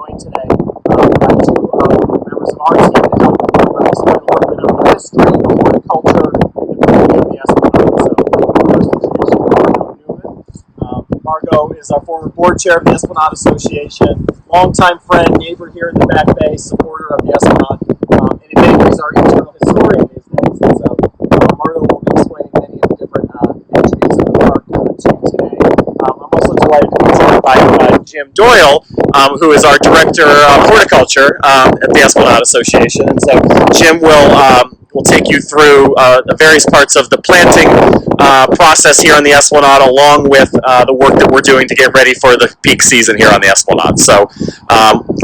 joined today by two members of our team to help explain a little bit of the history, the horticulture, and the beauty of the Esplanade. So, first introduce Margot Newman. Margot is our former board chair of the Esplanade Association, longtime friend, neighbor here in the Back Bay, supporter of the Esplanade, and in many ways our internal historian these days. And so, Margot will be explaining many of the different attributes of the park to you today. I'm also delighted to be joined by Jim Doyle, who is our director of horticulture at the Esplanade Association. And so Jim will take you through the various parts of the planting process here on the Esplanade, along with the work that we're doing to get ready for the peak season here on the Esplanade. So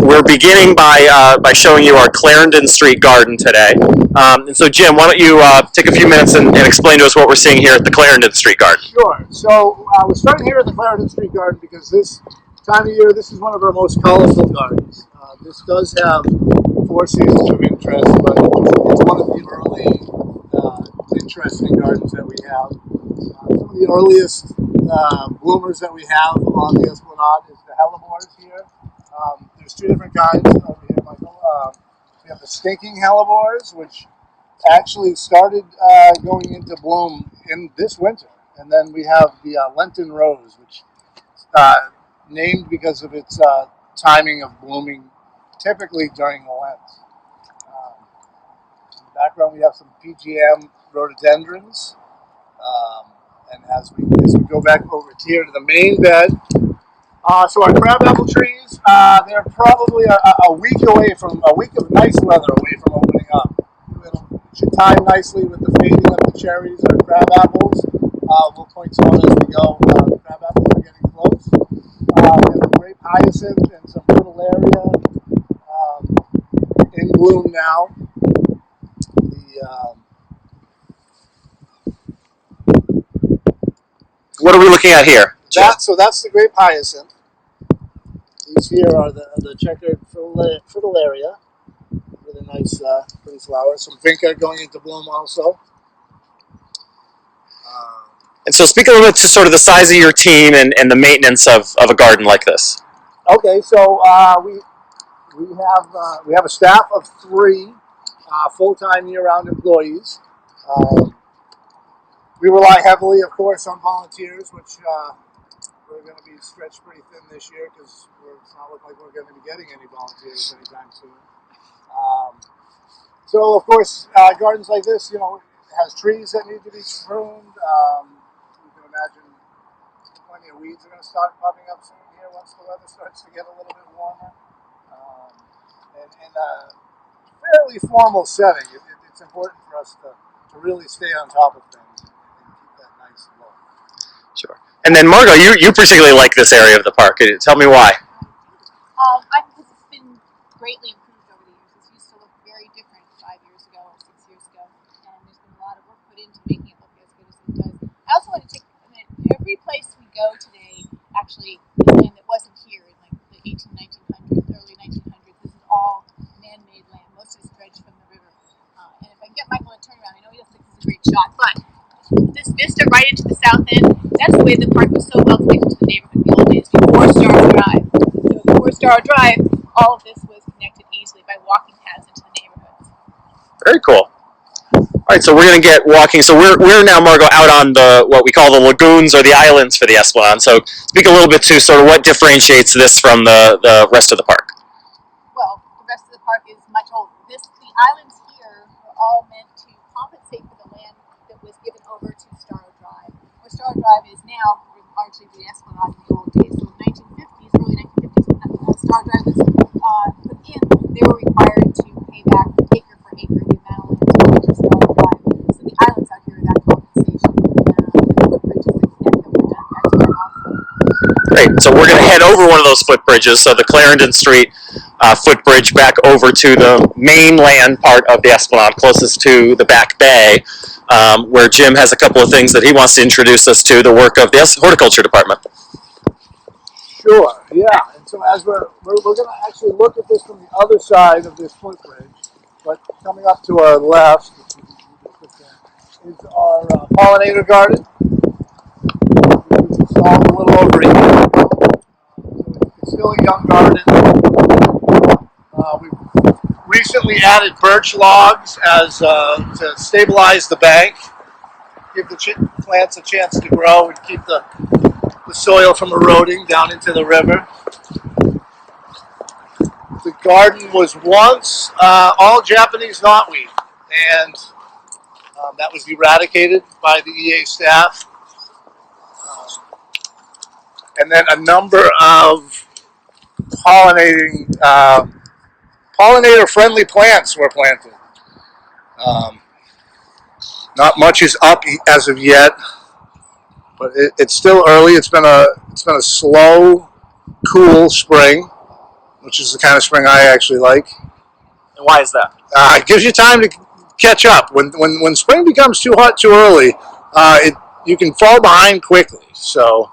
we're beginning by showing you our Clarendon Street garden today. And so Jim, why don't you take a few minutes and explain to us what we're seeing here at the Clarendon Street garden. Sure. So we're starting here at the Clarendon Street garden because this time of year, this is one of our most colorful gardens. This does have four seasons of interest, but it's one of the early interesting gardens that we have. Some of the earliest bloomers that we have on the Esplanade is the hellebores here. There's two different kinds over here, Michael. We have the stinking hellebores, which actually started going into bloom in this winter. And then we have the Lenten rose, which named because of its timing of blooming, typically during Lent. In the background, we have some PGM rhododendrons. And as we go back over here to the main bed, so our crabapple trees, they're probably a week of nice weather away from opening up. It should time nicely with the fading of the cherries or crabapples. We'll point to it as we go. The crabapples are getting close. We have a grape hyacinth and some fritillaria in bloom now. What are we looking at here? So that's the grape hyacinth. These here are the checkered fritillaria. Really nice, pretty flowers. Some vinca going into bloom also. And so speak a little bit to sort of the size of your team and the maintenance of a garden like this. Okay, so we have a staff of 3 full-time year-round employees. We rely heavily, of course, on volunteers, which we're going to be stretched pretty thin this year because it's not looking like we're going to be getting any volunteers anytime soon. So, of course, gardens like this, it has trees that need to be pruned. You can imagine plenty of weeds are going to start popping up soon here once the weather starts to get a little bit warmer. And in a fairly formal setting, it's important for us to really stay on top of things and keep that nice look. Sure. And then, Margot, you particularly like this area of the park. Tell me why. I think it's been greatly improved over the years. This used to look very different 5 years ago or 6 years ago, and there's been a lot of work put into making it look as good as it does. I also want to take a minute. Every place we go today actually is land that wasn't here in like the 1900s, early 1900s. This is all man-made land. Most of it's dredged from the river. And if I can get Michael to turn around, I know he doesn't think this is a great shot, but this vista right into the south end, that's the way the park was so well connected to the neighborhood in the old days before Star Drive. So before Star Drive, all of this was connected easily by walking paths into the neighborhoods. Very cool. All right, so we're going to get walking. So we're now, Margot, out on what we call the lagoons or the islands for the Esplanade. So speak a little bit to sort of what differentiates this from the rest of the park. Well, the rest of the park is much older. The islands here were all meant to compensate for the land that was given over to Star Drive. Where Star Drive is now largely the Esplanade in the old days. So in the 1950s, early 1950s, when Star Drive was put in, they were required to pay back acre for acre the amount of land to Star Drive. So the islands out here are that compensation. The footbridges that connect them were done at that time also. Great. So we're going to head over one of those footbridges. So the Clarendon Street footbridge back over to the mainland part of the Esplanade, closest to the Back Bay, where Jim has a couple of things that he wants to introduce us to, the work of the horticulture department. Sure, yeah. And so as we're going to actually look at this from the other side of this footbridge, but coming up to our left is our pollinator garden. It's installed a little over a year ago. So it's still a young garden. We've recently added birch logs as to stabilize the bank, give the plants a chance to grow and keep the soil from eroding down into the river. The garden was once all Japanese knotweed, and that was eradicated by the EA staff. And then a number of pollinator-friendly plants were planted. Not much is up as of yet, but it's still early. It's been a slow, cool spring, which is the kind of spring I actually like. And why is that? It gives you time to catch up. When spring becomes too hot too early, you can fall behind quickly. So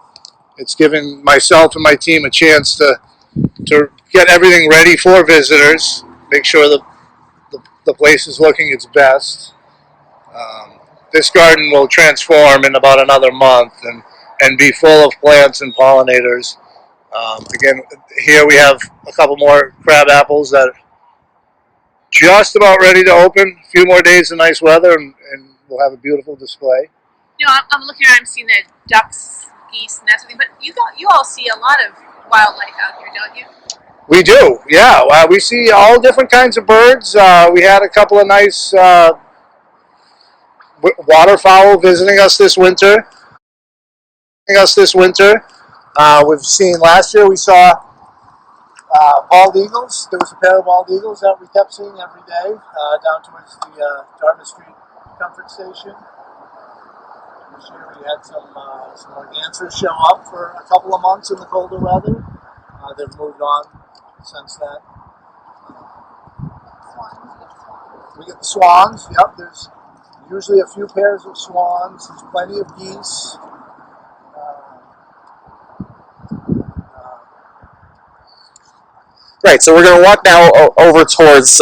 it's given myself and my team a chance to get everything ready for visitors, make sure the place is looking its best. This garden will transform in about another month and be full of plants and pollinators. Again, here we have a couple more crab apples that are just about ready to open. A few more days of nice weather and we'll have a beautiful display. You know, I'm looking around, I'm seeing the ducks, geese, and that sort of thing, but you all see a lot of wildlife out here, don't you? We do, yeah. We see all different kinds of birds. We had a couple of nice waterfowl visiting us this winter. We've seen last year we saw bald eagles. There was a pair of bald eagles that we kept seeing every day down towards the Dartmouth Street Comfort Station. This year we had some organzas show up for a couple of months in the colder weather. They've moved on since then. We get the swans. Yep, there's usually a few pairs of swans. There's plenty of geese. Great, so we're going to walk now over towards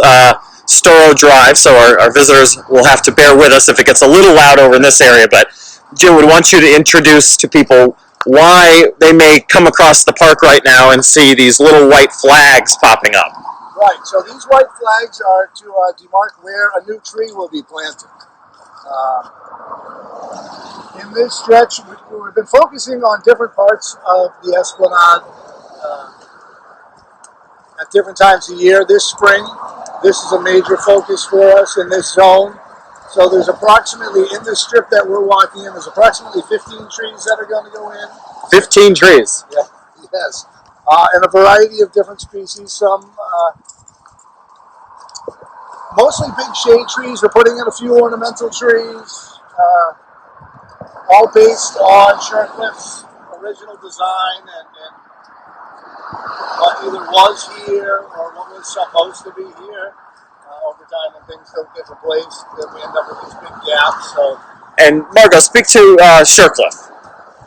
Storrow Drive, so our visitors will have to bear with us if it gets a little loud over in this area, but Jim would want you to introduce to people why they may come across the park right now and see these little white flags popping up. Right, so these white flags are to demark where a new tree will be planted. In this stretch, we've been focusing on different parts of the Esplanade at different times of year. This spring, this is a major focus for us in this zone. So there's approximately, in this strip that we're walking in, there's approximately 15 trees that are going to go in. 15 trees? Yeah, yes. And a variety of different species. Some mostly big shade trees. We're putting in a few ornamental trees, all based on Shirtcliff's original design and what either was here or what was supposed to be here. Over time, when things don't get replaced, then we end up with these big gaps. So. And Margot, speak to Shirtcliff.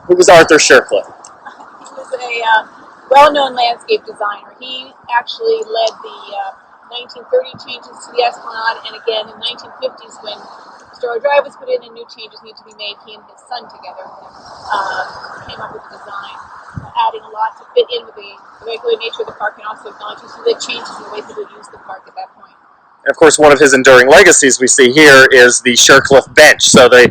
Who was Arthur Shirtcliff? He was a well-known landscape designer. He actually led the 1930 changes to the Esplanade, and again in the 1950s when Storrow Drive was put in and new changes needed to be made, he and his son together came up with the design, adding a lot to fit in with the regular nature of the park and also acknowledging some of the changes in the way people use the park at that point. And of course, one of his enduring legacies we see here is the Shirtcliff Bench. So the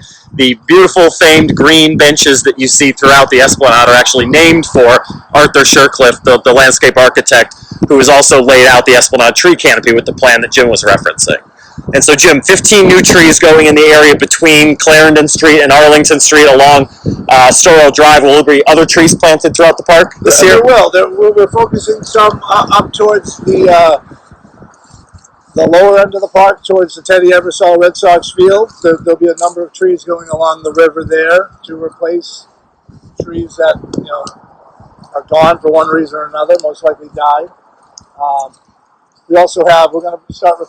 beautiful, famed green benches that you see throughout the Esplanade are actually named for Arthur Shirtcliff, the landscape architect, who has also laid out the Esplanade tree canopy with the plan that Jim was referencing. And so, Jim, 15 new trees going in the area between Clarendon Street and Arlington Street along Storrow Drive. Will there be other trees planted throughout the park this year? There will. We're focusing some up towards the lower end of the park, towards the Teddy Ebersol Red Sox field. There'll be a number of trees going along the river there to replace trees that are gone for one reason or another, most likely died. We're going to start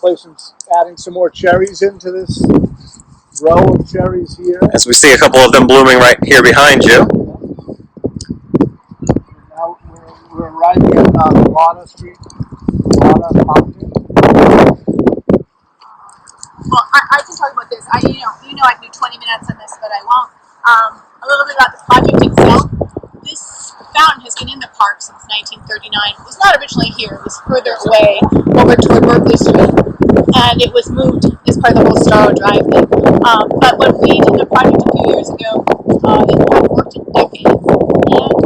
adding some more cherries into this row of cherries here. As we see a couple of them blooming right here behind you. Now we're arriving at Lana Street, Lana Fountain. Well, I can talk about this. I can do 20 minutes on this, but I won't. A little bit about the project itself. This fountain has been in the park since 1939. It was not originally here. It was further away, over toward Berkeley Street, and it was moved as part of the whole Starro Drive thing. But when we did the project a few years ago, it hadn't worked in decades, and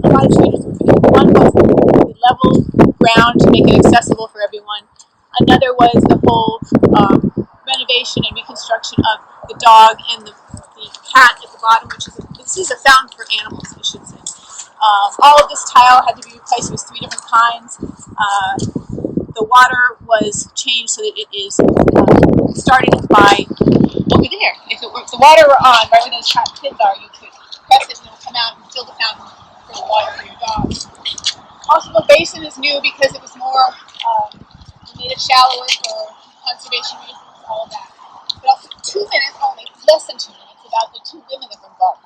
a lot of changes were made. One was the level ground to make it accessible for everyone. Another was the whole renovation and reconstruction of the dog and the cat at the bottom, this is a fountain for animals, I should say. All of this tile had to be replaced with 3 different kinds. The water was changed so that it is starting by over there. If the water were on, right where those pins are, you could press it and it will come out and fill the fountain for the water for your dog. Also, the basin is new because it was more made it shallower for conservation reasons, all of that. But also 2 minutes only, less than 2 minutes, about the 2 women that were involved.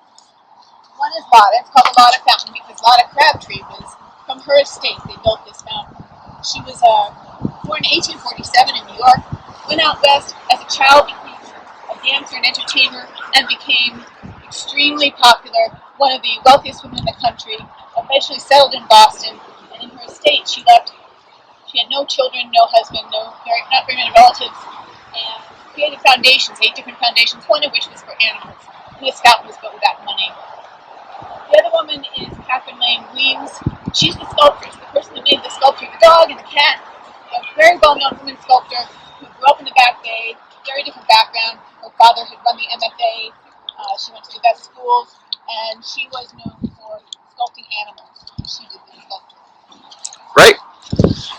One is Lotta. It's called the Lotta Fountain because Lotta Crabtree was from her estate. They built this fountain. She was born in 1847 in New York, went out west as a child, became a dancer and entertainer, and became extremely popular, one of the wealthiest women in the country, eventually settled in Boston, and in her estate she had no children, no husband, not very many relatives, and created foundations, 8 different foundations, one of which was for animals. And this fountain was built with that money. The other woman is Catherine Lane Weems. She's the sculptor, the person that made the sculpture of the dog and the cat. A very well-known woman sculptor who grew up in the Back Bay, very different background. Her father had run the MFA. She went to the best schools, and she was known for sculpting animals. She did the sculpture. Right.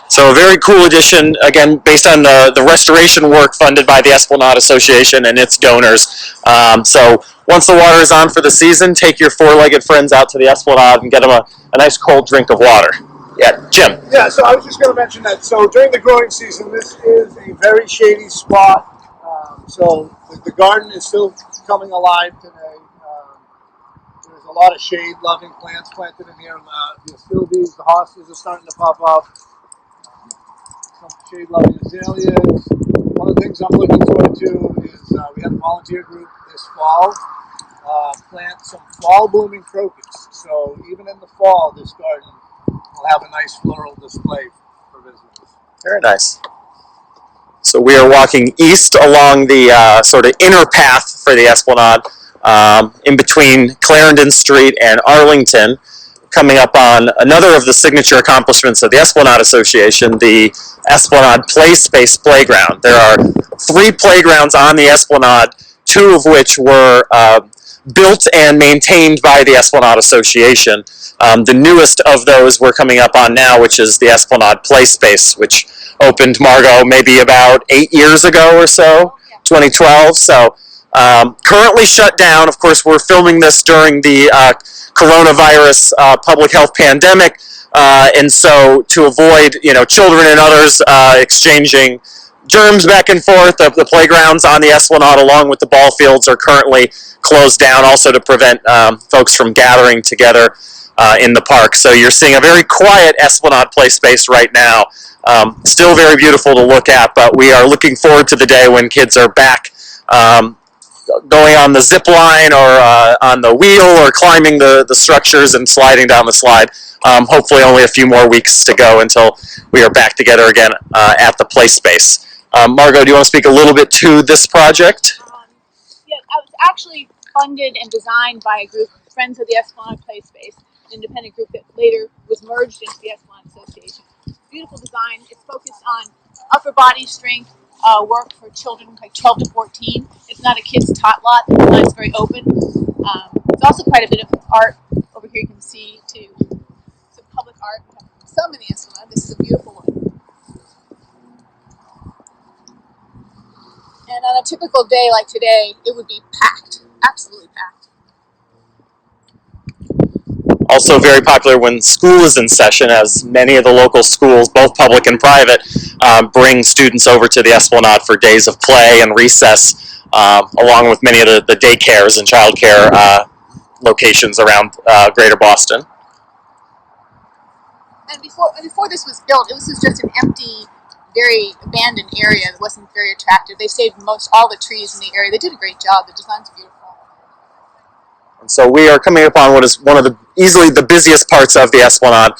So a very cool addition, again, based on the restoration work funded by the Esplanade Association and its donors. So once the water is on for the season, take your 4-legged friends out to the Esplanade and get them a nice cold drink of water. Yeah, Jim. Yeah, so I was just going to mention that. So during the growing season, this is a very shady spot. So the garden is still coming alive today. There's a lot of shade-loving plants planted in here. The astilbes, the hostas are starting to pop up. Some shade-loving azaleas. One of the things I'm looking forward to is we have a volunteer group this fall plant some fall-blooming crocus. So even in the fall, this garden will have a nice floral display for visitors. Very nice. So we are walking east along the sort of inner path for the Esplanade, in between Clarendon Street and Arlington, coming up on another of the signature accomplishments of the Esplanade Association, the Esplanade Play Space Playground. There are 3 playgrounds on the Esplanade, 2 of which were built and maintained by the Esplanade Association. The newest of those we're coming up on now, which is the Esplanade Play Space, which opened, Margot, maybe about 8 years ago or so, 2012. So currently shut down. Of course, we're filming this during the coronavirus public health pandemic, and so to avoid children and others exchanging germs back and forth, the playgrounds on the Esplanade along with the ball fields are currently closed down, also to prevent folks from gathering together in the park. So you're seeing a very quiet Esplanade play space right now. Still very beautiful to look at, but we are looking forward to the day when kids are back going on the zip line or on the wheel or climbing the structures and sliding down the slide. Hopefully only a few more weeks to go until we are back together again at the play space. Margot, do you want to speak a little bit to this project? Yeah, I was actually funded and designed by a group, Friends of the Esplanade Play Space, an independent group that later was merged into the Esplanade Association. Beautiful design. It's focused on upper body strength work for children like 12 to 14. It's not a kids' tot lot. The design is very open. There's also quite a bit of art over here. You can see too. Some public art. Some in the Esplanade. This is a beautiful one. And on a typical day like today, it would be packed. Absolutely packed. Also very popular when school is in session, as many of the local schools, both public and private, bring students over to the Esplanade for days of play and recess, along with many of the daycares and childcare locations around Greater Boston. And before this was built, this was just an empty, very abandoned area that wasn't very attractive. They saved most all the trees in the area. They did a great job. The design's beautiful. And so we are coming upon what is one of the easily the busiest parts of the Esplanade.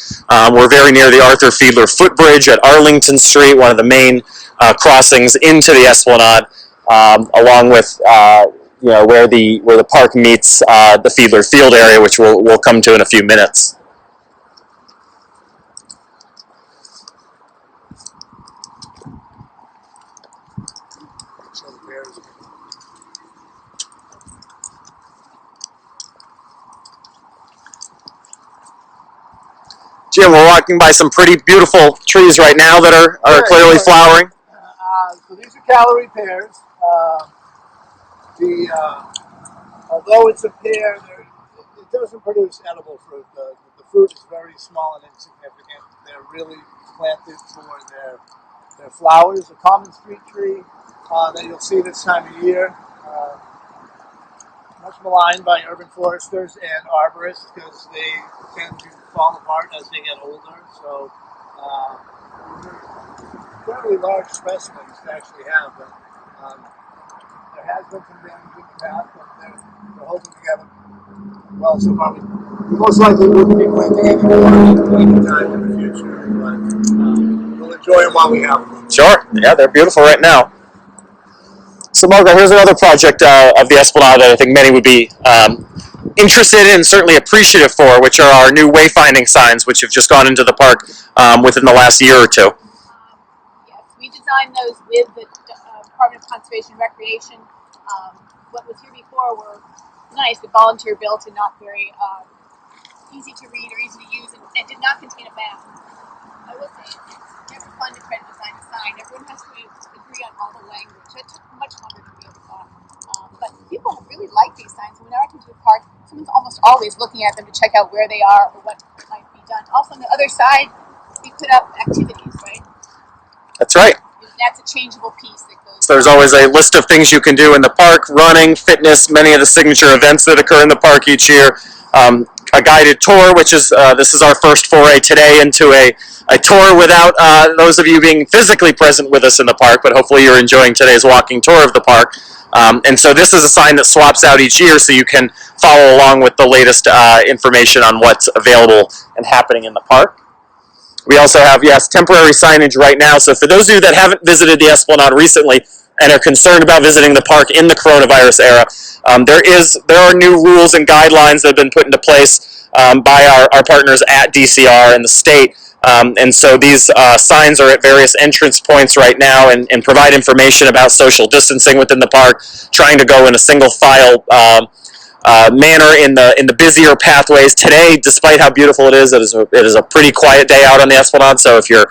We're very near the Arthur Fiedler Footbridge at Arlington Street, one of the main crossings into the Esplanade, along with where the park meets the Fiedler Field area, which we'll come to in a few minutes. Jim, we're walking by some pretty beautiful trees right now that are clearly flowering. So these are calorie pears. Although it's a pear, it doesn't produce edible fruit. The fruit is very small and insignificant. They're really planted for their flowers. A common street tree that you'll see this time of year. Much maligned by urban foresters and arborists because they tend to fall apart as they get older. So fairly large specimens to actually have. But there has been some damage in the past, but they're holding together well so far. We most likely wouldn't be planting any more anytime in the future, but we'll enjoy them while we have them. Sure. Yeah, they're beautiful right now. So, Margot, here's another project of the Esplanade that I think many would be interested in and certainly appreciative for, which are our new wayfinding signs, which have just gone into the park within the last year or two. Yes, we designed those with the Department of Conservation and Recreation. What was here before were nice, but volunteer built and not very easy to read or easy to use, and did not contain a map. I will say it's never fun to try to design a sign. Everyone has to agree on all the language. That took much longer than we ever thought. But people really like these signs. Whenever I come to the park, someone's almost always looking at them to check out where they are or what might be done. Also, on the other side, we put up activities, right? That's right. That's a changeable piece that goes. So there's always a list of things you can do in the park: running, fitness, many of the signature events that occur in the park each year. A guided tour, which is this is our first foray today into a tour without those of you being physically present with us in the park, but hopefully you're enjoying today's walking tour of the park. And so this is a sign that swaps out each year so you can follow along with the latest information on what's available and happening in the park. We also have, yes, temporary signage right now. So for those of you that haven't visited the Esplanade recently and are concerned about visiting the park in the coronavirus era, there are new rules and guidelines that have been put into place by our partners at DCR and the state. And so these signs are at various entrance points right now and provide information about social distancing within the park, trying to go in a single file manner in the busier pathways. Today, despite how beautiful it is a pretty quiet day out on the Esplanade. So if you're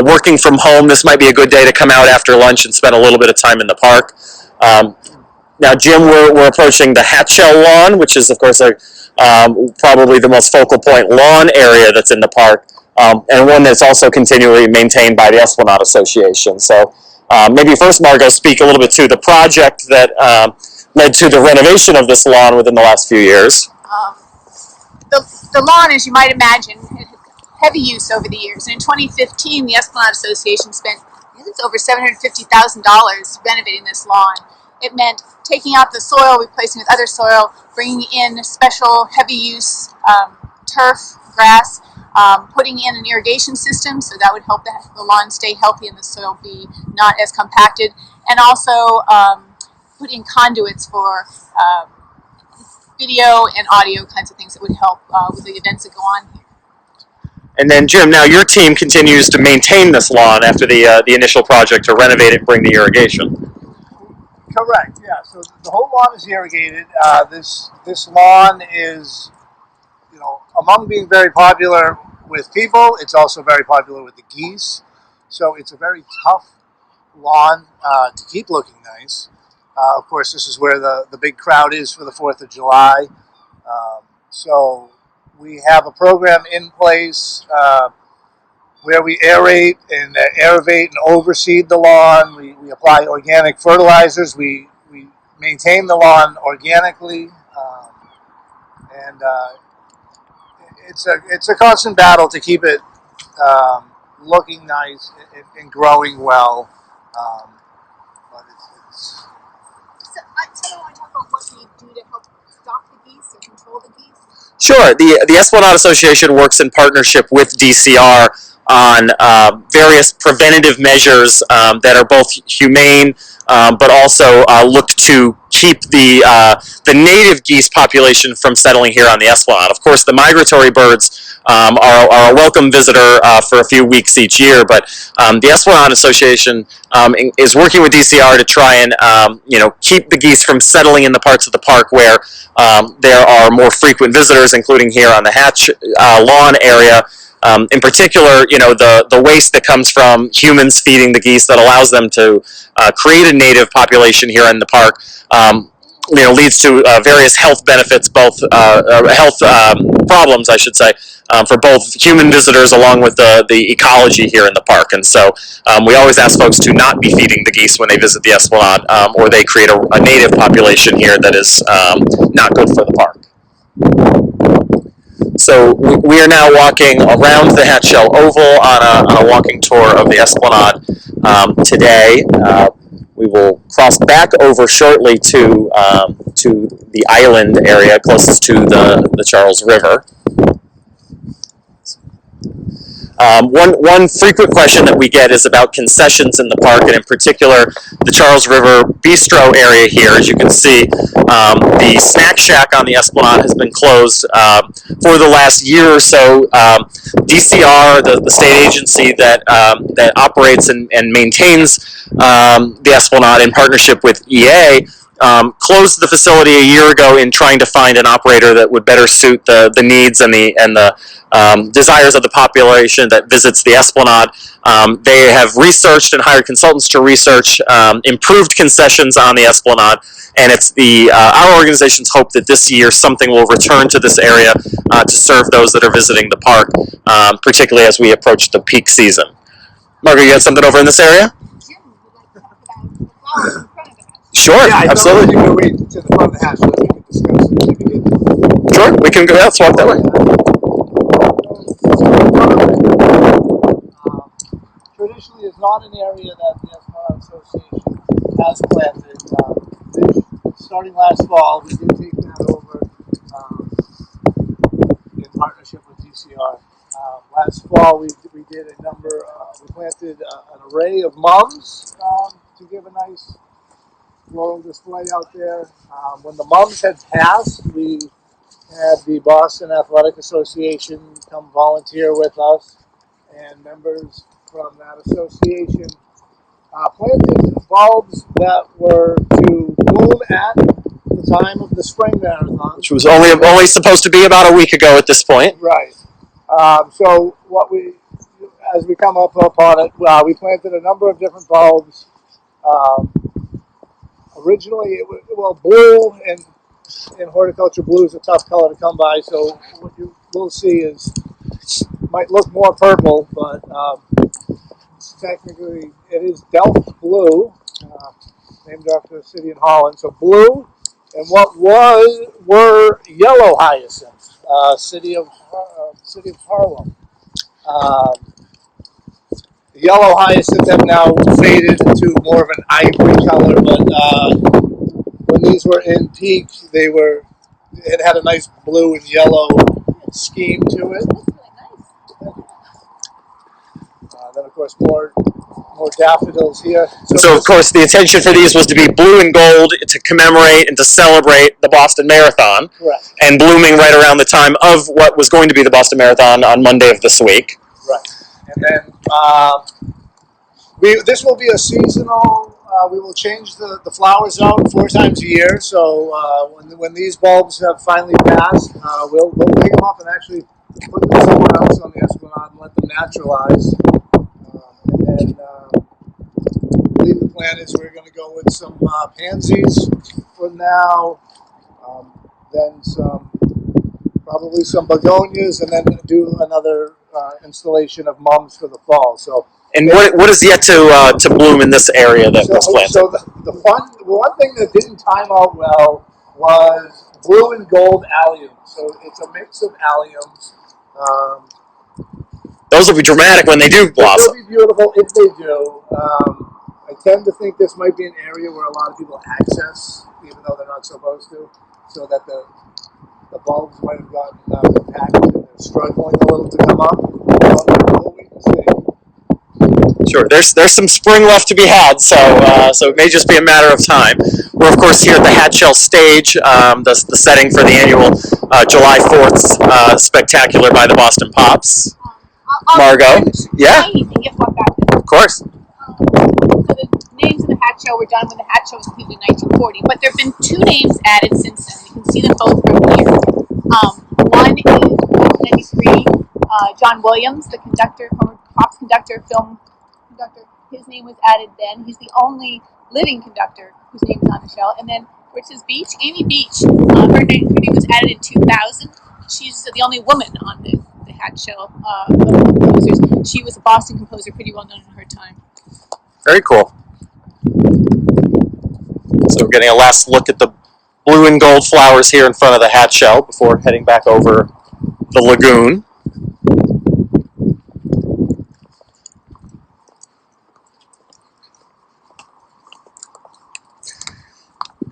working from home, this might be a good day to come out after lunch and spend a little bit of time in the park. Now, Jim, we're approaching the Hatchell lawn, which is, of course, probably the most focal point lawn area that's in the park, and one that's also continually maintained by the Esplanade Association. So maybe first, Margot, speak a little bit to the project that led to the renovation of this lawn within the last few years. The lawn, as you might imagine, had heavy use over the years. And in 2015, the Esplanade Association spent, I think it's over $750,000 renovating this lawn. It meant taking out the soil, replacing it with other soil, bringing in special heavy use turf, grass, putting in an irrigation system, so that would help the lawn stay healthy and the soil be not as compacted, and also put in conduits for video and audio kinds of things that would help with the events that go on here. And then, Jim, now your team continues to maintain this lawn after the initial project to renovate it and bring the irrigation. Correct. Yeah. So the whole lawn is irrigated. This lawn is, among being very popular with people, it's also very popular with the geese. So it's a very tough lawn to keep looking nice. Of course, this is where the big crowd is for the 4th of July. So we have a program in place where we aerate and aerate and overseed the lawn. We apply organic fertilizers. We maintain the lawn organically, and it's a constant battle to keep it looking nice and growing well. But it's So I want to talk about what we do to help stop the geese or control the geese? Sure. The Esplanade Association works in partnership with DCR on various preventative measures that are both humane, but also look to keep the native geese population from settling here on the Esplanade. Of course, the migratory birds are a welcome visitor for a few weeks each year, but the Esplanade Association is working with DCR to try and keep the geese from settling in the parts of the park where there are more frequent visitors, including here on the Hatch lawn area. In particular, the waste that comes from humans feeding the geese that allows them to create a native population here in the park, leads to various health benefits, both health problems, I should say, for both human visitors along with the ecology here in the park. And so we always ask folks to not be feeding the geese when they visit the Esplanade, or they create a native population here that is not good for the park. So we are now walking around the Hatch Shell Oval on a walking tour of the Esplanade today. We will cross back over shortly to the island area closest to the Charles River. One frequent question that we get is about concessions in the park, and in particular the Charles River Bistro area here. As you can see, the snack shack on the Esplanade has been closed for the last year or so. DCR, the state agency that operates and maintains the Esplanade in partnership with EA, closed the facility a year ago in trying to find an operator that would better suit the needs and the desires of the population that visits the Esplanade. They have researched and hired consultants to research improved concessions on the Esplanade, and it's our organization's hope that this year something will return to this area to serve those that are visiting the park, particularly as we approach the peak season. Margaret, you had something over in this area? Jim would like to talk about the flowers in front of the house. Sure, Yeah, absolutely. I wait to the front of the house so that we can discuss it. Sure, we can go. Let's walk that way. Traditionally, is not an area that the Esplanade Association has planted. Starting last fall, we did take that over in partnership with DCR. Last fall, we did a number. We planted an array of mums to give a nice floral display out there. When the mums had passed, we had the Boston Athletic Association come volunteer with us, and members from that association planted bulbs that were to bloom at the time of the spring marathon, Which was only supposed to be about a week ago at this point. Right. So as we come up upon it, we planted a number of different bulbs. Originally, blue and in horticulture, blue is a tough color to come by. So what you will see might look more purple, but technically it is Delft blue, named after a city in Holland. So blue, and what were yellow hyacinths, city of Harlem. The yellow hyacinths have now faded to more of an ivory color, but when these were in peak, it had a nice blue and yellow scheme to it. Then, of course, more daffodils here. So, of course, the intention for these was to be blue and gold to commemorate and to celebrate the Boston Marathon. Correct. And blooming right around the time of what was going to be the Boston Marathon on Monday of this week. Right. And then this will be a seasonal. We will change the flowers out 4 times a year. So when these bulbs have finally passed, we'll pick them up and actually put them somewhere else on the Esplanade and let them naturalize. And then I believe the plan is we're going to go with some pansies for now, then probably some begonias, and then do another installation of mums for the fall. So. And what is yet to bloom in this area that was planted? So the one thing that didn't time out well was blue and gold alliums. So it's a mix of alliums. Those will be dramatic when they do blossom. They'll be beautiful if they do. I tend to think this might be an area where a lot of people access, even though they're not supposed to. so that the bulbs might have gotten compacted and they're struggling a little to come up. We'll wait and see. Sure, there's some spring left to be had, so it may just be a matter of time. We're of course here at the Hatchell stage, the setting for the annual July 4th spectacular by the Boston Pops. Margot, yeah, of course. So the names of the hat show were done when the hat show was completed in 1940, but there have been two names added since then. You can see them both from here. One is 1993, John Williams, the conductor, former Pops conductor, film conductor. His name was added then. He's the only living conductor whose name is on the show. And then Rich's Beach, Amy Beach, her name was added in 2000. She's the only woman on the hat show of composers. She was a Boston composer, pretty well known in her time. Very cool. So we're getting a last look at the blue and gold flowers here in front of the hat shell before heading back over the lagoon.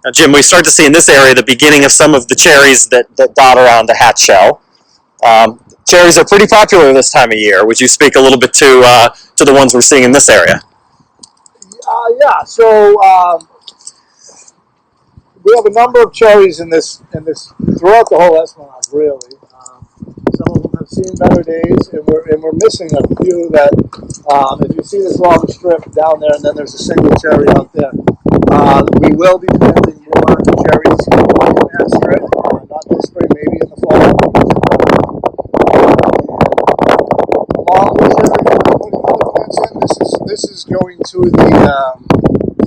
Now, Jim, we start to see in this area the beginning of some of the cherries that dot around the hat shell. Cherries are pretty popular this time of year. Would you speak a little bit to the ones we're seeing in this area? Yeah. So we have a number of cherries in this throughout the whole Esplanade, really. Some of them have seen better days, and we're missing a few that. If you see this long strip down there, and then there's a single cherry out there. We will be planting more cherries in that strip, not this spring, maybe in the fall. Along with cherries, we're putting other plants in. This is going to the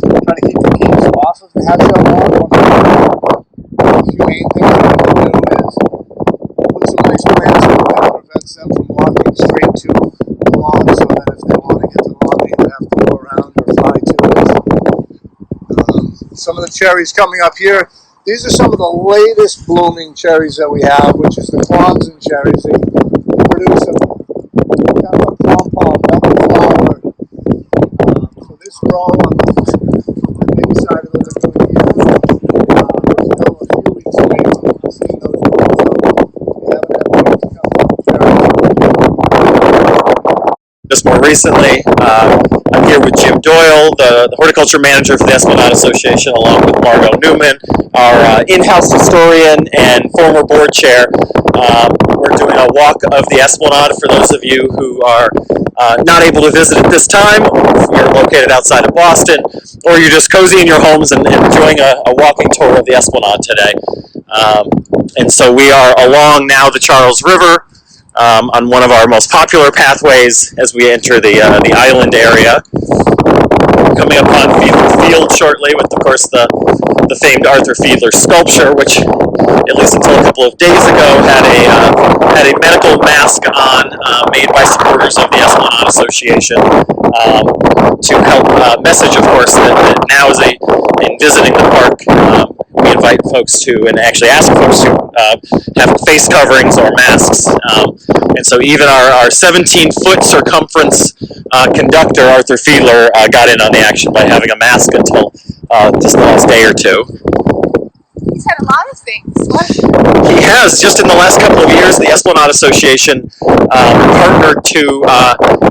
trying to keep the geese off of the hat shell lawn. One of the humane things that we can do is put some nice plants in that prevents them from walking straight to the lawn, so that if they want to get to the lawn, they either have to go around or fly to it. Some of the cherries coming up here, these are some of the latest blooming cherries that we have, which is the Clarendon cherries. They produce a kind of a pom-pom melon flower. So this row on the inside of the lagoon here, we're still a few weeks away from seeing those bloom, so we haven't had time to come up. Just more recently, I'm here with Jim Doyle, the horticulture manager for the Esplanade Association, along with Margot Newman, our in-house historian and former board chair. We're doing a walk of the Esplanade for those of you who are not able to visit at this time, or if you're located outside of Boston, or you're just cozy in your homes and enjoying a walking tour of the Esplanade today. And so we are along now the Charles River, on one of our most popular pathways as we enter the island area. Coming up on Fiedler Field shortly with, of course, the famed Arthur Fiedler sculpture, which, at least until a couple of days ago, had a medical mask on, made by supporters of the Esplanade Association, to help message, of course, that now in visiting the park, we invite folks to, and actually ask folks to have face coverings or masks. And so even our 17-foot circumference conductor, Arthur Fiedler, got in on the action by having a mask until just the last day or two. He's had a lot of things. He has. Just in the last couple of years, the Esplanade Association partnered to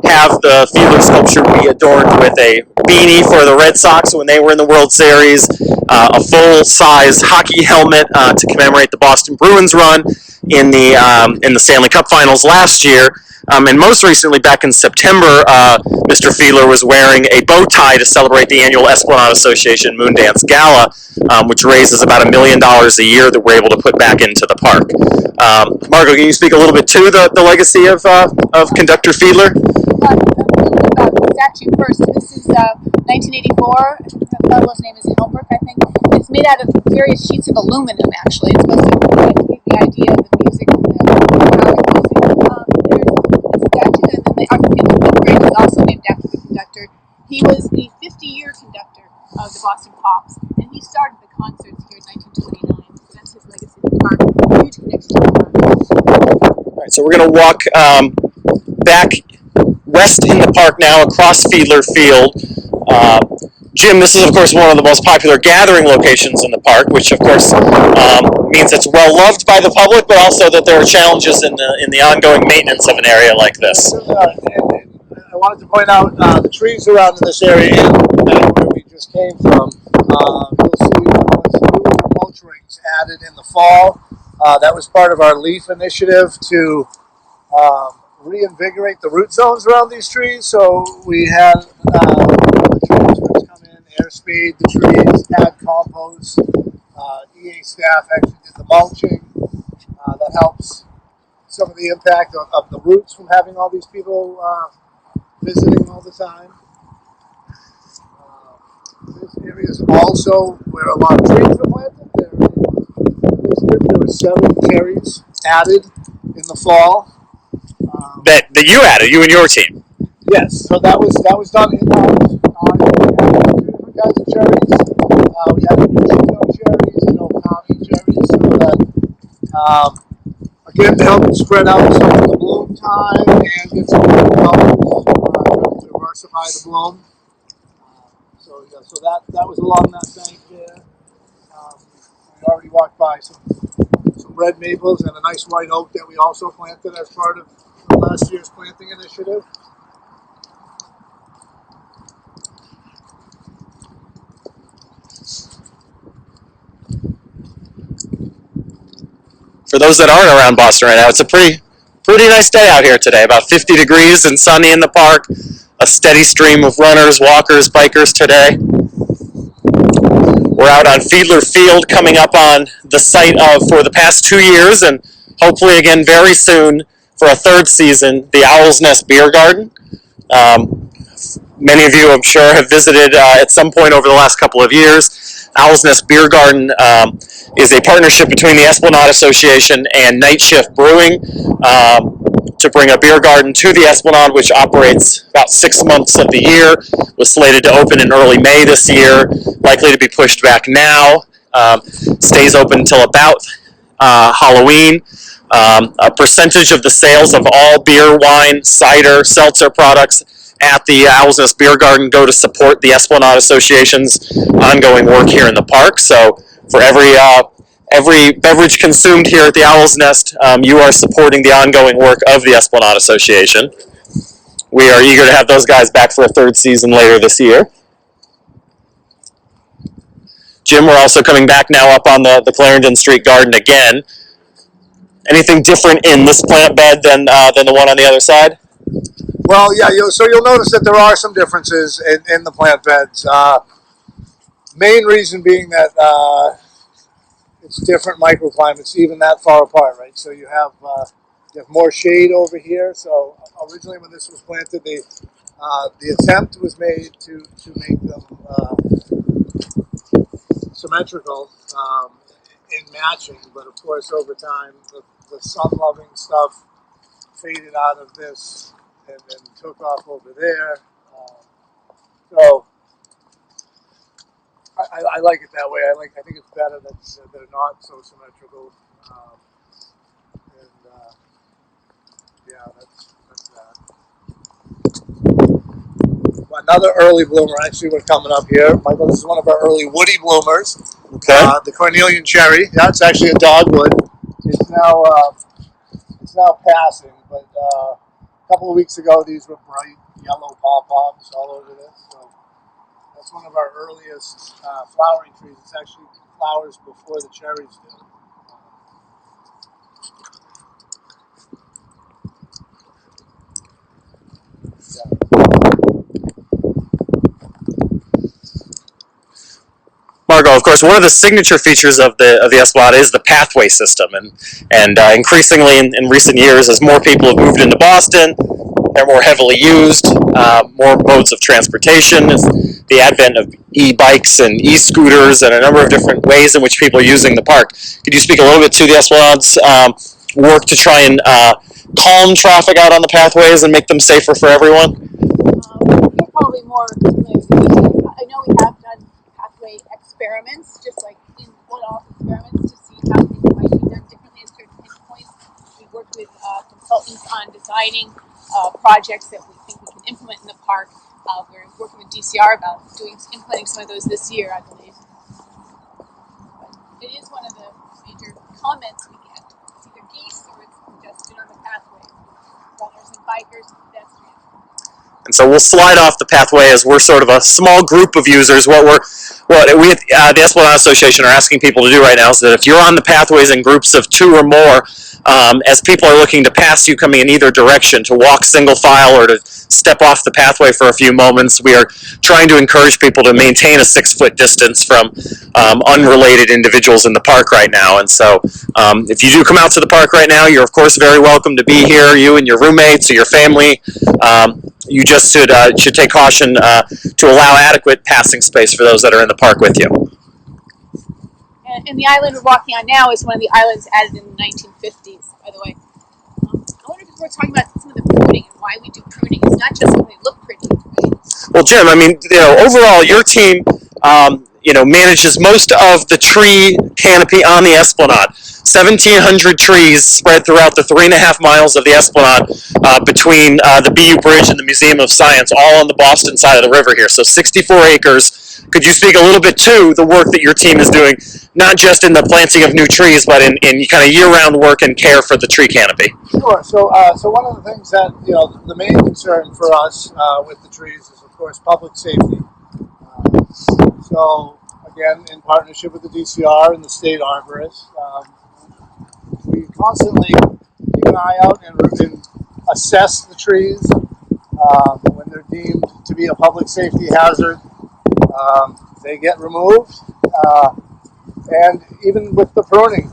have the Fiedler sculpture be adorned with a beanie for the Red Sox when they were in the World Series, a full-size hockey helmet to commemorate the Boston Bruins run in the Stanley Cup Finals last year. And most recently, back in September, Mr. Fiedler was wearing a bow tie to celebrate the annual Esplanade Association Moondance Gala, which raises about $1 million a year that we're able to put back into the park. Margot, can you speak a little bit to the legacy of Conductor Fiedler? A little bit about the statue first. This is 1984. The fellow's name is Helmberg, I think. It's made out of various sheets of aluminum, actually. It's supposed to give the idea of the music and the power of music. There's a statue, and then the Arthur Fiedler Footbridge is also named after the conductor. He was the 50-year conductor of the Boston Pops, and he started the concerts here in 1929. So that's his legacy to the park. Huge connection to the park. All right, so we're going to walk back west in the park now, across Fiedler Field, Jim, this is of course one of the most popular gathering locations in the park, which of course means it's well loved by the public, but also that there are challenges in the ongoing maintenance of an area like this. I wanted to point out the trees around in this area and where we just came from. You'll see new mulch rings added in the fall. That was part of our leaf initiative to reinvigorate the root zones around these trees. So we had the tree experts come in, airspeed the trees, add compost. EA staff actually did the mulching. That helps some of the impact of the roots from having all these people visiting all the time. This area is also where a lot of trees were planted. There were 7 cherries added in the fall. That you added, you and your team. Yes, so that was done in-house. We had 2 different kinds of cherries. We had Bistro cherries and Okami cherries, so that again to help spread out some of the bloom time and get some different colors to diversify the bloom. So that was along that bank there. We already walked by some red maples and a nice white oak that we also planted as part of last year's planting initiative. For those that aren't around Boston right now, it's a pretty nice day out here today. About 50 degrees and sunny in the park. A steady stream of runners, walkers, bikers today. We're out on Fiedler Field, coming up on the site of, for the past 2 years, and hopefully again very soon for a 3rd season, the Owl's Nest Beer Garden. Many of you, I'm sure, have visited at some point over the last couple of years. Owl's Nest Beer Garden is a partnership between the Esplanade Association and Night Shift Brewing to bring a beer garden to the Esplanade, which operates about 6 months of the year. Was slated to open in early May this year, likely to be pushed back now. Stays open until about Halloween. A percentage of the sales of all beer, wine, cider, seltzer products at the Owl's Nest Beer Garden go to support the Esplanade Association's ongoing work here in the park. So for every beverage consumed here at the Owl's Nest, you are supporting the ongoing work of the Esplanade Association. We are eager to have those guys back for a 3rd season later this year. Jim, we're also coming back now up on the Clarendon Street Garden again. Anything different in this plant bed than the one on the other side? Well, yeah, so you'll notice that there are some differences in the plant beds. Main reason being that it's different microclimates, even that far apart, right? So you have more shade over here. So originally when this was planted, the attempt was made to make them symmetrical in matching, but of course over time the sun-loving stuff faded out of this and then took off over there. So I like it that way. I think it's better that they're not so symmetrical. Yeah, that's that. Another early bloomer, actually, we're coming up here. Michael, this is one of our early woody bloomers. Okay. The Cornelian cherry. Yeah, it's actually a dogwood. It's now passing, but a couple of weeks ago, these were bright yellow pom-poms all over this. So that's one of our earliest flowering trees. It's actually flowers before the cherries do. Margot, of course, one of the signature features of the Esplanade is the pathway system, and increasingly in recent years, as more people have moved into Boston, they're more heavily used, more modes of transportation, the advent of e-bikes and e-scooters, and a number of different ways in which people are using the park. Could you speak a little bit to the Esplanade's work to try and calm traffic out on the pathways and make them safer for everyone? You're probably more familiar with me. I know we have done pathway experiments, just like in one-off experiments to see how things might be done differently at certain pinpoints. We worked with consultants on designing projects that we think we can implement in the park, where working with DCR about implementing some of those this year, I believe. But it is one of the major comments we get. It's either geese or it's congestion on the pathway, runners and bikers and pedestrians. And so we'll slide off the pathway as we're sort of a small group of users. What we at the Esplanade Association are asking people to do right now is that if you're on the pathways in groups of 2 or more, as people are looking to pass you coming in either direction, to walk single file or to step off the pathway for a few moments, we are trying to encourage people to maintain a 6-foot distance from unrelated individuals in the park right now. And so if you do come out to the park right now, you're of course very welcome to be here, you and your roommates or your family. You just should take caution to allow adequate passing space for those that are in the park with you. And the island we're walking on now is one of the islands added in the 1950s, by the way. I wonder if we're talking about some of the pruning and why we do pruning. It's not just when they look pretty, right? Well, Jim, I mean, overall, your team, manages most of the tree canopy on the Esplanade. 1,700 trees spread throughout the 3.5 miles of the Esplanade between the BU Bridge and the Museum of Science, all on the Boston side of the river here. So 64 acres. Could you speak a little bit to the work that your team is doing, not just in the planting of new trees, but in kind of year-round work and care for the tree canopy? Sure. So one of the things that, the main concern for us with the trees is, of course, public safety. So, again, in partnership with the DCR and the state arborists, we constantly keep an eye out and assess the trees when they're deemed to be a public safety hazard. They get removed, and even with the pruning,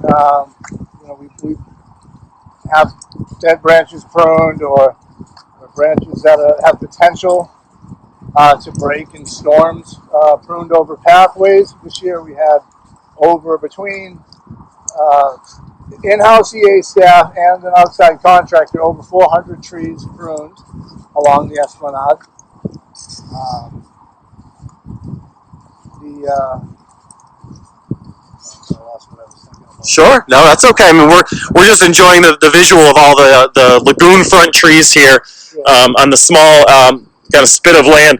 we have dead branches pruned or branches that have potential to break in storms pruned over pathways. This year we had between in-house EA staff and an outside contractor, over 400 trees pruned along the Esplanade. Sure. No, that's okay. I mean, we're just enjoying the visual of all the lagoon front trees here on the small kind of spit of land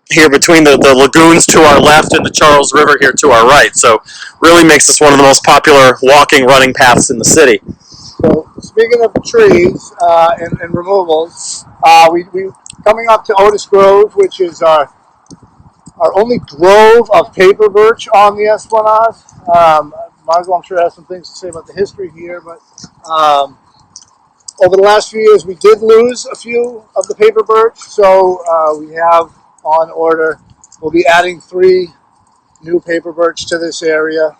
here between the lagoons to our left and the Charles River here to our right. So really makes this one of the most popular walking, running paths in the city. So speaking of trees and removals, we coming up to Otis Grove, which is our only grove of paper birch on the Esplanade. Margot, I'm sure, has some things to say about the history here, but over the last few years, we did lose a few of the paper birch, so we have on order. We'll be adding 3 new paper birch to this area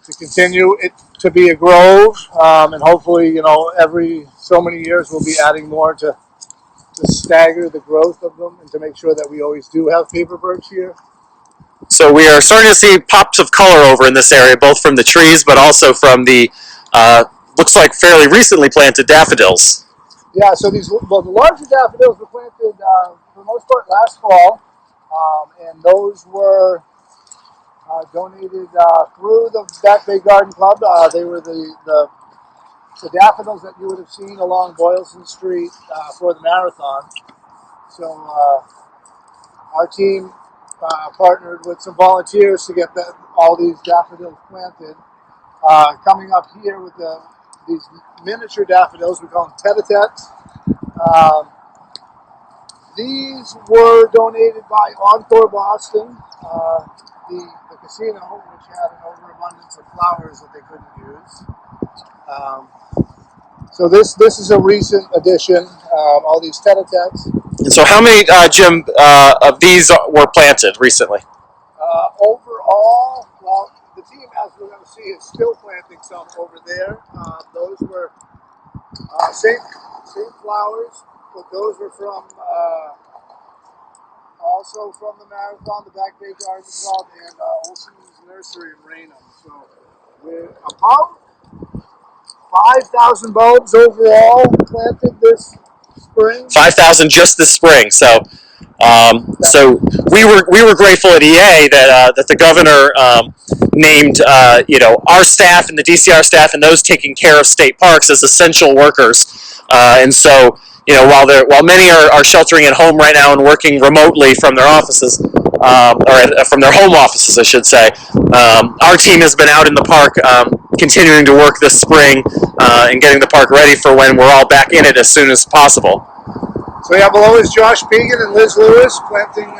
to continue it to be a grove, and hopefully, every so many years we'll be adding more to stagger the growth of them and to make sure that we always do have paper birch here. So we are starting to see pops of color over in this area, both from the trees, but also from the, looks like fairly recently planted daffodils. Yeah, so the larger daffodils were planted for the most part last fall, and those were donated through the Back Bay Garden Club. They were the daffodils that you would have seen along Boylston Street for the marathon. So our team partnered with some volunteers to get all these daffodils planted. Coming up here with these miniature daffodils, we call them tete-a-tetes. These were donated by Encore Boston, the casino, which had an overabundance of flowers that they couldn't use. So this is a recent addition, all these tete-a-tetes. And so how many, Jim, of these were planted recently? Overall, well, the team, as we're going to see, is still planting some over there. Those were same flowers, but those were from also from the marathon, the Back Bay Garden Club, and Olson's Nursery in Raynham. So we're about 5,000 bulbs overall planted this spring. 5,000 just this spring. So, so we were grateful at EA that the governor named our staff and the DCR staff and those taking care of state parks as essential workers. And so while many are sheltering at home right now and working remotely from their offices, or from their home offices, I should say, our team has been out in the park continuing to work this spring and getting the park ready for when we're all back in it as soon as possible. So yeah, below is Josh Pegan and Liz Lewis planting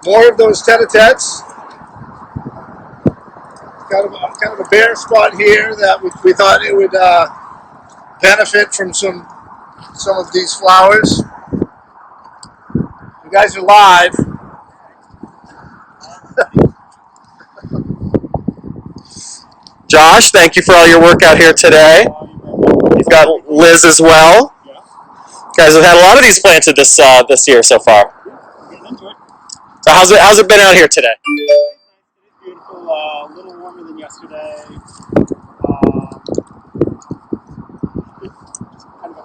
more of those tete-a-tetes. Kind of a bare spot here that we thought it would benefit from some of these flowers. You guys are live. Josh, thank you for all your work out here today. You've got Liz as well. You guys have had a lot of these planted this year so far. So how's it been out here today? It's beautiful, a little warmer than yesterday. Just kind of a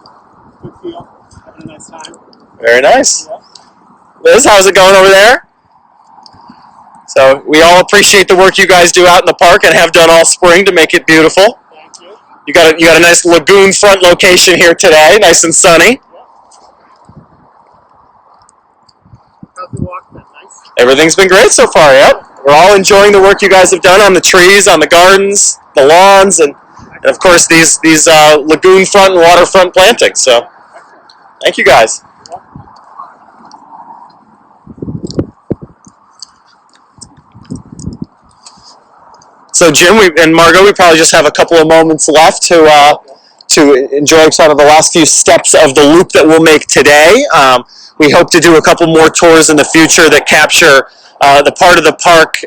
good feel, having a nice time. Very nice. Yeah. Liz, how's it going over there? So we all appreciate the work you guys do out in the park and have done all spring to make it beautiful. Thank you. You got a nice lagoon front location here today, nice and sunny. How's the walk been? Nice? Everything's been great so far, yep. We're all enjoying the work you guys have done on the trees, on the gardens, the lawns, and of course these lagoon front and waterfront plantings. So thank you guys. So Jim and Margot, we probably just have a couple of moments left to enjoy some of the last few steps of the loop that we'll make today. We hope to do a couple more tours in the future that capture the part of the park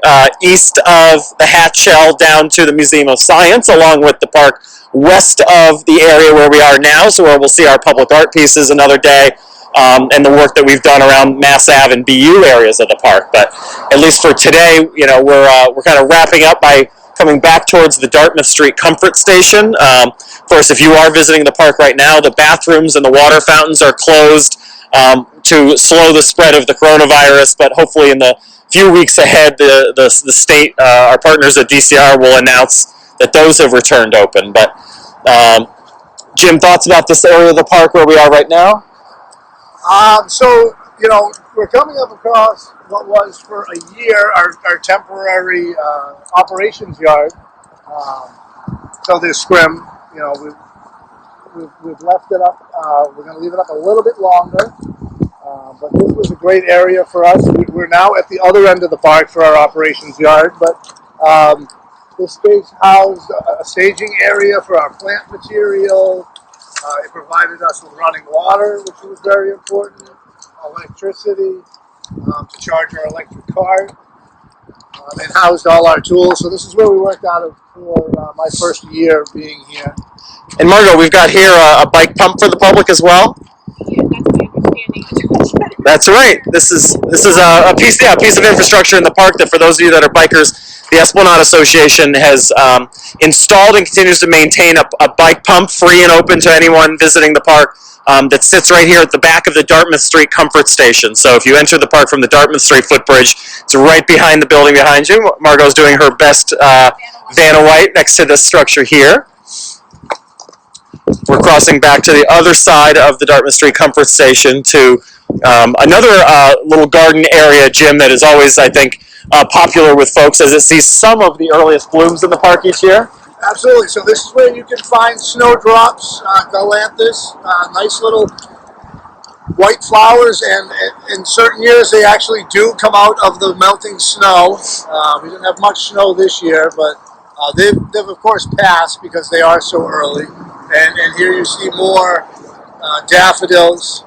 east of the Hatch Shell down to the Museum of Science, along with the park west of the area where we are now, so where we'll see our public art pieces another day, and the work that we've done around Mass Ave and BU areas of the park. But at least for today, we're kind of wrapping up by coming back towards the Dartmouth Street Comfort Station. Of course, if you are visiting the park right now, the bathrooms and the water fountains are closed to slow the spread of the coronavirus, but hopefully in the few weeks ahead, the state, our partners at DCR, will announce that those have returned open. But Jim, thoughts about this area of the park where we are right now? So, we're coming up across what was for a year our temporary operations yard. So this scrim, we've left it up. We're going to leave it up a little bit longer. But this was a great area for us. We're now at the other end of the park for our operations yard. But this space housed a staging area for our plant material. It provided us with running water, which was very important, electricity to charge our electric car, and housed all our tools. So this is where we worked out of for my first year being here. And Margot, we've got here a bike pump for the public as well. Yeah, that's my understanding. That's right. This is a piece of infrastructure in the park that, for those of you that are bikers, the Esplanade Association has installed and continues to maintain a bike pump, free and open to anyone visiting the park, that sits right here at the back of the Dartmouth Street Comfort Station. So if you enter the park from the Dartmouth Street Footbridge, it's right behind the building behind you. Margot's doing her best Vanna White next to this structure here. We're crossing back to the other side of the Dartmouth Street Comfort Station to another little garden area, Jim, that is always, I think, popular with folks as it sees some of the earliest blooms in the park each year. Absolutely. So this is where you can find snowdrops, galanthus, nice little white flowers, and in certain years they actually do come out of the melting snow. We didn't have much snow this year, but they've of course passed because they are so early. And here you see more daffodils.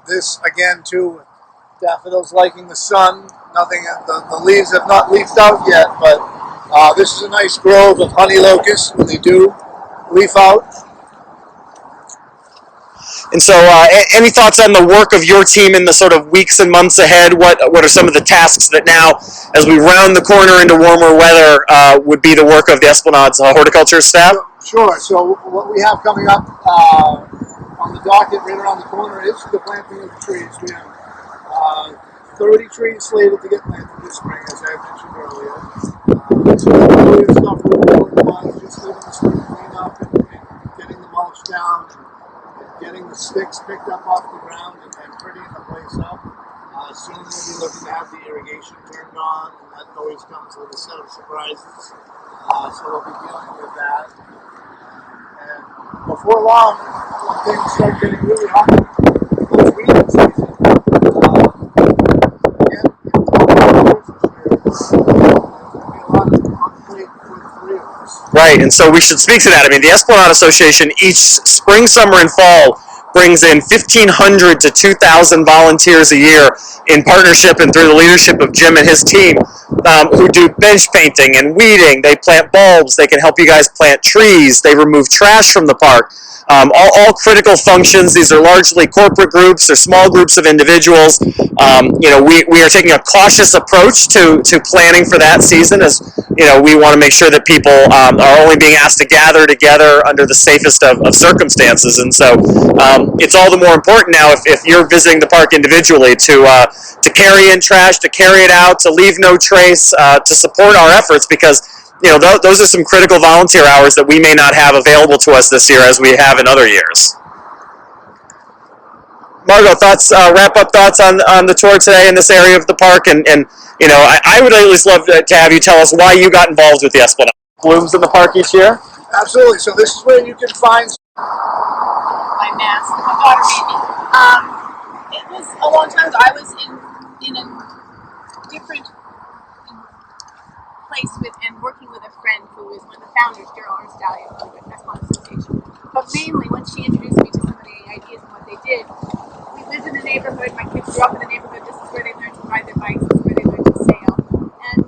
This again too, daffodils liking the sun. Nothing, the leaves have not leafed out yet, but this is a nice grove of honey locusts when they do leaf out. And so, any thoughts on the work of your team in the sort of weeks and months ahead? What are some of the tasks that now, as we round the corner into warmer weather, would be the work of the Esplanade's horticulture staff? Sure. So what we have coming up on the docket right around the corner is the planting of the trees. We have 30 trees slated to get planted this spring, as I mentioned earlier. So the earlier stuff we're doing was just leaving the spring clean up and getting the mulch down, and getting the sticks picked up off the ground and prettying the place up. Soon we'll be looking to have the irrigation turned on, and that always comes with a set of surprises. So we'll be dealing with that. And before long, when things start getting really hot, it's weeding season. Again, Right, and so we should speak to that. I mean, the Esplanade Association each spring, summer, and fall brings in 1,500 to 2,000 volunteers a year in partnership and through the leadership of Jim and his team, who do bench painting and weeding. They plant bulbs. They can help you guys plant trees. They remove trash from the park. All critical functions. These are largely corporate groups or small groups of individuals. We are taking a cautious approach to planning for that season, as we want to make sure that people are only being asked to gather together under the safest of circumstances. And so it's all the more important now if you're visiting the park individually to carry in trash, to carry it out, to leave no trace, to support our efforts, because those are some critical volunteer hours that we may not have available to us this year as we have in other years. Margot, wrap-up thoughts on the tour today in this area of the park, and I would at least love to have you tell us why you got involved with the Esplanade. Blooms in the park each year? Absolutely. So this is where you can find my mask. My daughter made me. It was a long time ago. I was in a different place and working with a friend who is one of the founders, Daryl Stallion, of the Esplanade Association. But mainly, when she introduced me to some of the ideas and what they did, we lived in the neighborhood. My kids grew up in the neighborhood. This is where they learned to ride their bikes. This is where they learned to sail. And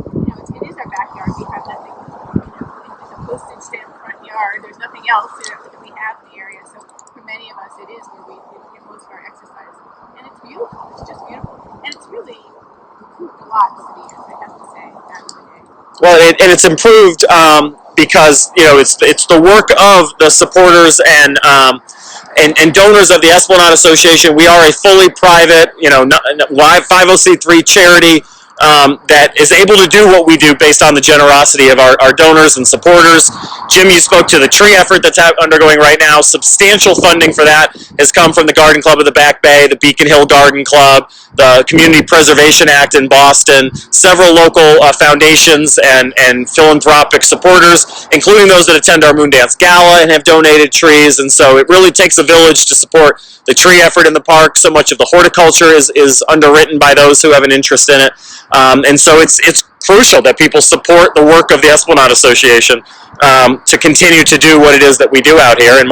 it is our backyard. We have nothing, in the postage stamp front yard. There's nothing else that we have in the area. So for many of us, it is where we get most of our exercise. And it's beautiful. It's just beautiful. And it's really improved a lot over the years, I have to say, back in the day. Well, and it's improved because it's the work of the supporters and donors of the Esplanade Association. We are a fully private, 501c3 charity that is able to do what we do based on the generosity of our donors and supporters. Jim, you spoke to the tree effort that's undergoing right now. Substantial funding for that has come from the Garden Club of the Back Bay, the Beacon Hill Garden Club, the Community Preservation Act in Boston, several local foundations and philanthropic supporters, including those that attend our Moondance Gala and have donated trees. And so it really takes a village to support the tree effort in the park. So much of the horticulture is underwritten by those who have an interest in it. And so it's crucial that people support the work of the Esplanade Association to continue to do what it is that we do out here. And